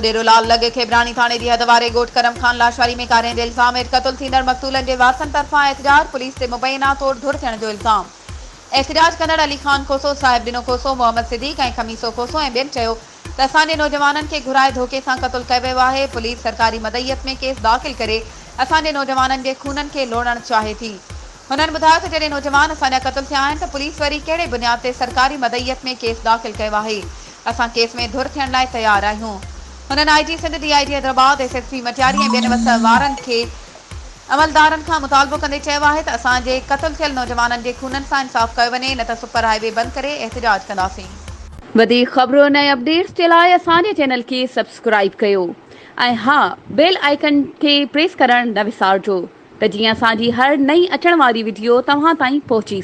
पुडेरोलाल लॻे खेबरानी थाणे जी हद वारे ॻोठ करम खान लाशवारी में कारें जे इल्ज़ाम हेठि क़तल थींदड़ मक़तूलनि जे वारसनि तरफ़ां एहतजाज पुलिस ते मुबैना तौर धुर थियण जो इल्ज़ाम। एहतजाज कंदड़ अली खान कोसो, साहिब ॾिनो कोसो, मोहम्मद सिद्दीक़ ऐं खमीसो कोसो ऐं ॿियनि चयो त असांजे नौजवाननि खे घुराए धोखे सां क़तल कयो वियो आहे। पुलिस सरकारी मदईयत में केस दाख़िल करे असांजे नौजवाननि जे खूननि खे लोड़णु चाहे थी। हुननि ॿुधायो त जॾहिं नौजवान असांजा क़तल थिया आहिनि त पुलिस वरी कहिड़े बुनियाद ते सरकारी मदईयत में केस दाख़िल कयो आहे। असां केस में धुर थियण लाइ तयारु आहियूं। हुननि आई जी सिंध, DIG हैदराबाद, SSP मटियारी ऐं ॿियनि वस वारनि खे अमलदारनि खां मुतालबो कंदे चयो आहे त असांजे क़तल थियल नौजवाननि जे खूननि सां इंसाफ़ कयो वञे, न त सुपर हाईवे बंदि करे एहतजाज कंदासीं। वधीक ख़बरुनि ऐं अपडेट्स जे लाइ असांजे चैनल खे सब्सक्राइब कयो ऐं हा, बेल आइकन खे प्रेस करणु न विसारिजो त जीअं असांजी हर नई अचण वारी वीडियो तव्हां ताईं पहुची